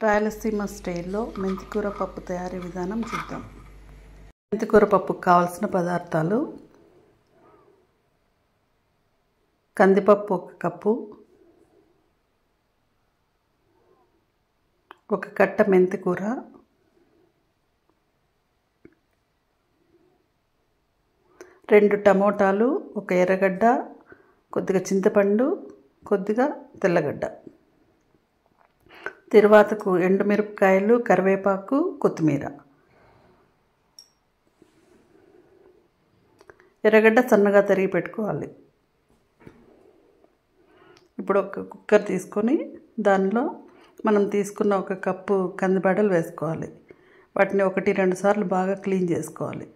రాయలసీమ స్టైల్లో మెంతికూర పప్పు తయారీ విధానం చూద్దాం. మెంతికూర పప్పుకు కావాల్సిన పదార్థాలు: కందిపప్పు 1 కప్పు, 1 కట్ట మెంతికూర, రెండు టమోటాలు, 1 ఎర్రగడ్డ, కొద్దిగా చింతపండు, కొద్దిగా తెల్లగడ్డ, తిరువాతకు ఎండుమిరపకాయలు, కరివేపాకు, కొత్తిమీర. ఎర్రగడ్డ సన్నగా తరిగి పెట్టుకోవాలి. ఇప్పుడు ఒక కుక్కర్ తీసుకొని దానిలో మనం తీసుకున్న 1 కప్పు కందిబెడలు వేసుకోవాలి. వాటిని 1-2 సార్లు బాగా క్లీన్ చేసుకోవాలి.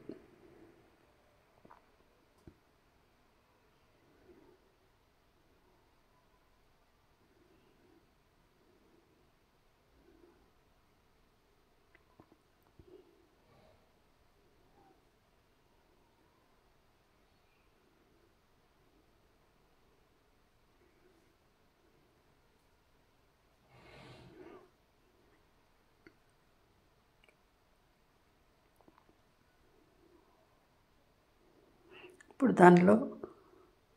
ఇప్పుడు దానిలో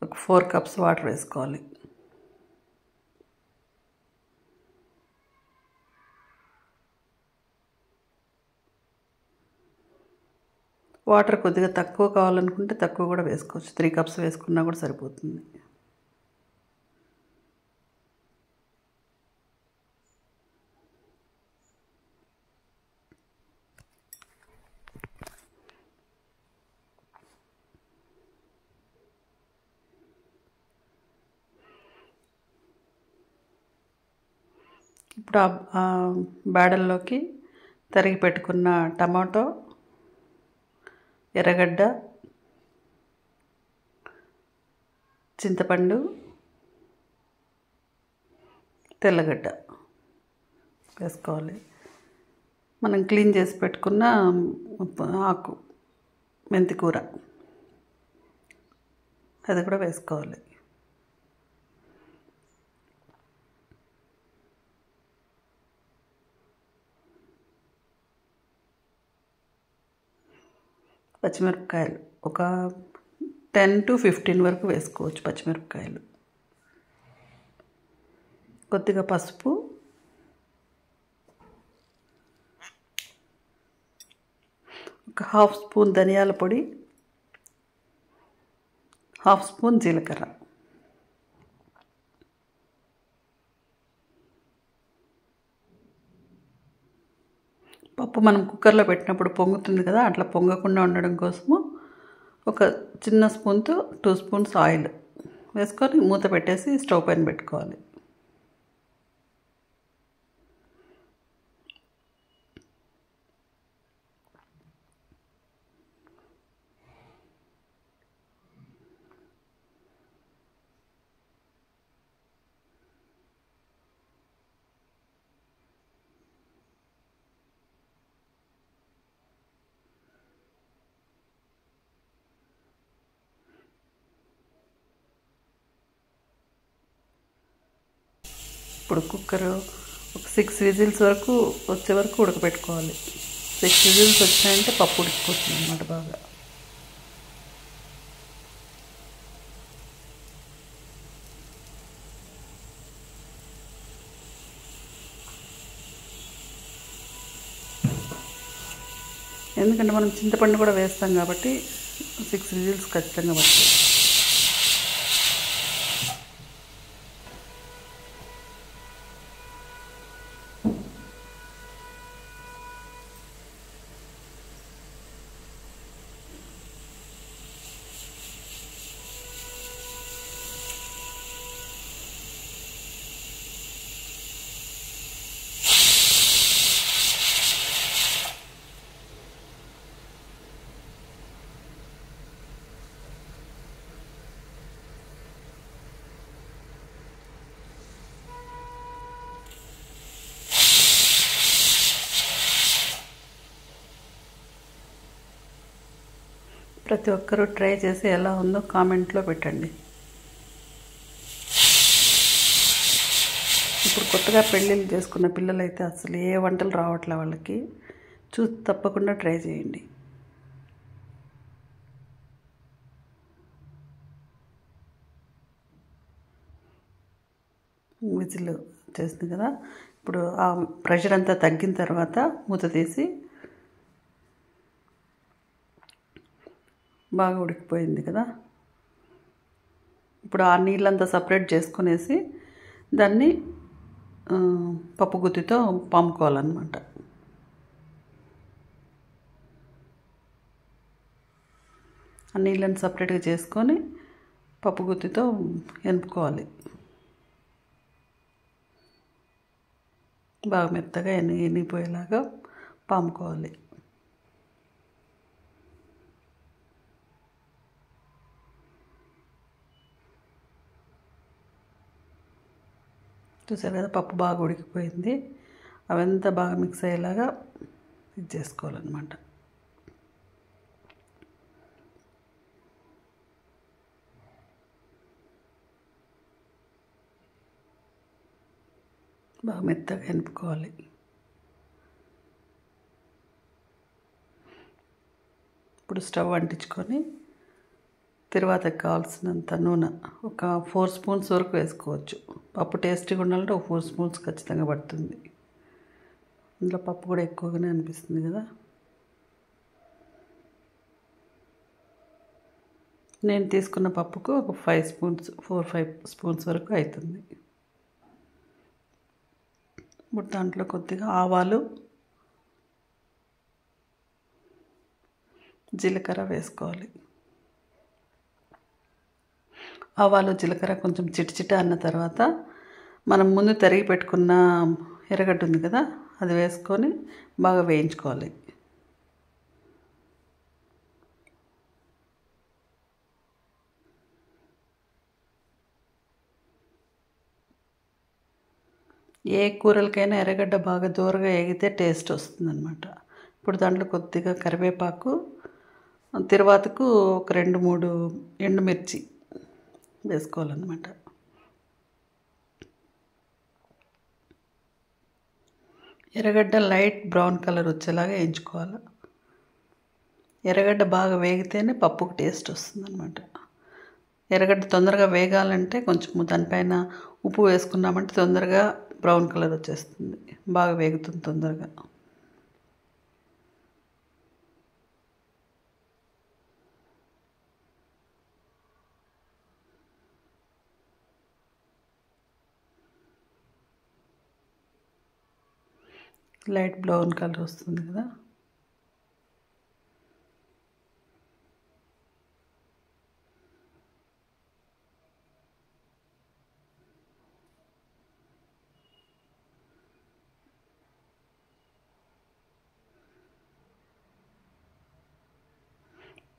ఒక 4 కప్స్ వాటర్ వేసుకోవాలి. వాటర్ కొద్దిగా తక్కువ కావాలనుకుంటే తక్కువ కూడా వేసుకోవచ్చు. 3 కప్స్ వేసుకున్నా కూడా సరిపోతుంది. ఇప్పుడు ఆ బేడల్లోకి తరిగి పెట్టుకున్న టమాటో, ఎర్రగడ్డ, చింతపండు, తెల్లగడ్డ వేసుకోవాలి. మనం క్లీన్ చేసి పెట్టుకున్న ఆకు మెంతికూర అది కూడా వేసుకోవాలి. పచ్చిమిరపకాయలు ఒక 10-15 వరకు వేసుకోవచ్చు. పచ్చిమిరపకాయలు, కొద్దిగా పసుపు, ఒక 1/2 స్పూన్ ధనియాల పొడి, 1/2 స్పూన్ జీలకర్ర. పప్పు మనం కుక్కర్లో పెట్టినప్పుడు పొంగుతుంది కదా, అట్లా పొంగకుండా ఉండడం కోసము ఒక చిన్న స్పూన్తో 2 స్పూన్స్ ఆయిల్ వేసుకొని మూత పెట్టేసి స్టవ్ పైన పెట్టుకోవాలి. ఇప్పుడు కుక్కర్ ఒక 6 విజిల్స్ వరకు వచ్చే వరకు ఉడకపెట్టుకోవాలి. 6 విజిల్స్ వచ్చాయంటే పప్పు ఉడికిపోతుంది అన్నమాట బాగా. ఎందుకంటే మనం చింతపండు కూడా వేస్తాం కాబట్టి 6 విజిల్స్ ఖచ్చితంగా పడుతుంది. ప్రతి ఒక్కరూ ట్రై చేసి ఎలా ఉందో కామెంట్లో పెట్టండి. ఇప్పుడు కొత్తగా పెళ్ళిళ్ళు చేసుకున్న పిల్లలైతే అసలు ఏ వంటలు రావట్లే వాళ్ళకి. చూసి తప్పకుండా ట్రై చేయండి. విజిల్ వచ్చేసింది కదా. ఇప్పుడు ఆ ప్రెషర్ అంతా తగ్గిన తర్వాత మూత తీసి, బాగా ఉడికిపోయింది కదా. ఇప్పుడు ఆ నీళ్ళంతా సపరేట్ చేసుకునేసి దాన్ని పప్పు గుత్తితో పాముకోవాలన్నమాట. ఆ నీళ్ళని సపరేట్గా చేసుకొని పప్పు గుత్తితో ఎనుపుకోవాలి. బాగా మెత్తగా ఎనిగిపోయేలాగా పాముకోవాలి. చూసారు కదా, పప్పు బాగా ఉడికిపోయింది. అవంతా బాగా మిక్స్ అయ్యేలాగా ఇది చేసుకోవాలన్నమాట. బాగా మెత్తగా ఎనుపుకోవాలి. ఇప్పుడు స్టవ్ అంటించుకొని తిరువాతకి కావాల్సినంత నూనె ఒక 4 స్పూన్స్ వరకు వేసుకోవచ్చు. పప్పు టేస్టీగా ఉండాలంటే ఒక 4 స్పూన్స్ ఖచ్చితంగా పడుతుంది. ఇందులో పప్పు కూడా ఎక్కువగానే అనిపిస్తుంది కదా. నేను తీసుకున్న పప్పుకు ఒక 4-5 స్పూన్స్ వరకు అవుతుంది. ఇప్పుడు దాంట్లో కొద్దిగా ఆవాలు, జీలకర్ర వేసుకోవాలి. ఆవాలు జీలకర్ర కొంచెం చిటచిట అన్న తర్వాత మనం ముందు తరిగి పెట్టుకున్న ఎర్రగడ్డ ఉంది కదా, అది వేసుకొని బాగా వేయించుకోవాలి. ఏ కూరలకైనా ఎర్రగడ్డ బాగా దూరగా ఎగితే టేస్ట్ వస్తుందన్నమాట. ఇప్పుడు దాంట్లో కొద్దిగా కరివేపాకు, తిరువాతకు ఒక 2-3 ఎండుమిర్చి వేసుకోవాలన్నమాట. ఎర్రగడ్డ లైట్ బ్రౌన్ కలర్ వచ్చేలాగా వేయించుకోవాలి. ఎర్రగడ్డ బాగా వేగితేనే పప్పుకు టేస్ట్ వస్తుందన్నమాట. ఎర్రగడ్డ తొందరగా వేగాలంటే కొంచెం దానిపైన ఉప్పు వేసుకున్నామంటే తొందరగా బ్రౌన్ కలర్ వచ్చేస్తుంది, బాగా వేగుతుంది తొందరగా. లైట్ బ్రౌన్ కలర్ వస్తుంది కదా.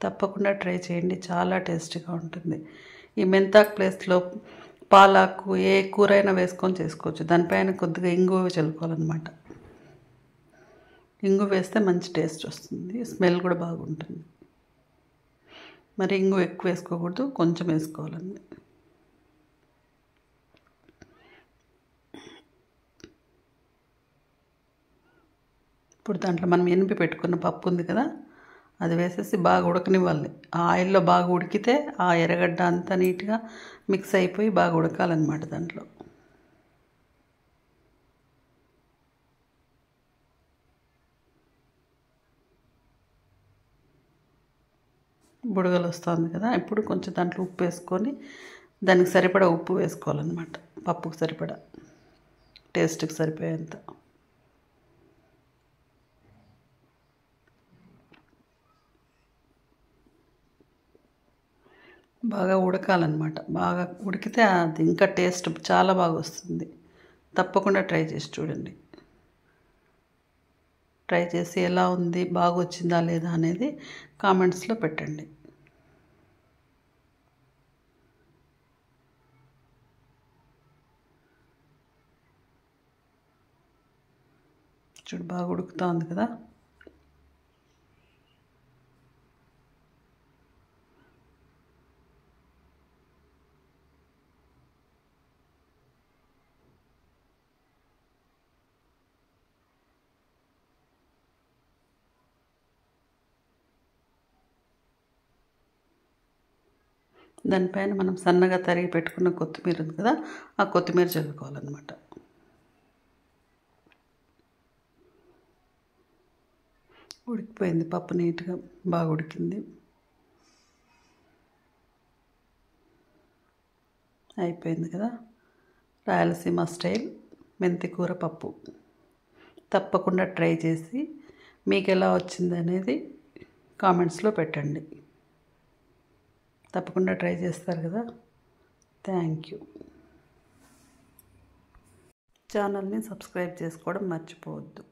తప్పకుండా ట్రై చేయండి, చాలా టేస్టీగా ఉంటుంది. ఈ మెంతాకు ప్లేస్లో పాలాకు ఏ కూర అయినా వేసుకొని చేసుకోవచ్చు. దానిపైన కొద్దిగా ఇంగువ చల్లుకోవాలన్నమాట. ఇంగువ వేస్తే మంచి టేస్ట్ వస్తుంది, స్మెల్ కూడా బాగుంటుంది. మరి ఇంగువ ఎక్కువ వేసుకోకూడదు, కొంచెం వేసుకోవాలండి. ఇప్పుడు దాంట్లో మనం ఎనిపి పెట్టుకున్న పప్పు ఉంది కదా, అది వేసేసి బాగా ఉడకనివ్వాలి. ఆ ఆయిల్లో బాగా ఉడికితే ఆ ఎర్రగడ్డ అంతా నీట్గా మిక్స్ అయిపోయి బాగా ఉడకాలన్నమాట. దాంట్లో బుడగలు వస్తుంది కదా. ఇప్పుడు కొంచెం దాంట్లో ఉప్పు వేసుకొని దానికి సరిపడా ఉప్పు వేసుకోవాలన్నమాట. పప్పుకు సరిపడా, టేస్ట్కి సరిపోయేంత. బాగా ఉడకాలన్నమాట. బాగా ఉడికితే అది ఇంకా టేస్ట్ చాలా బాగా వస్తుంది. తప్పకుండా ట్రై చేసి చూడండి. ట్రై చేసి ఎలా ఉంది, బాగా వచ్చిందా లేదా అనేది కామెంట్స్లో పెట్టండి. చూడు, బాగా ఉడుకుతూ ఉంది కదా. దానిపైన మనం సన్నగా తరిగి పెట్టుకున్న కొత్తిమీర ఉంది కదా, ఆ కొత్తిమీర చల్లుకోవాలన్నమాట. ఉడికిపోయింది పప్పు, నీట్గా బాగా ఉడికింది. అయిపోయింది కదా రాయలసీమ స్టైల్ మెంతి కూర పప్పు. తప్పకుండా ట్రై చేసి మీకు ఎలా వచ్చింది అనేది కామెంట్స్లో పెట్టండి. తప్పకుండా ట్రై చేస్తారు కదా. Thank you. ఛానల్ని సబ్స్క్రైబ్ చేసుకోవడం మర్చిపోవద్దు.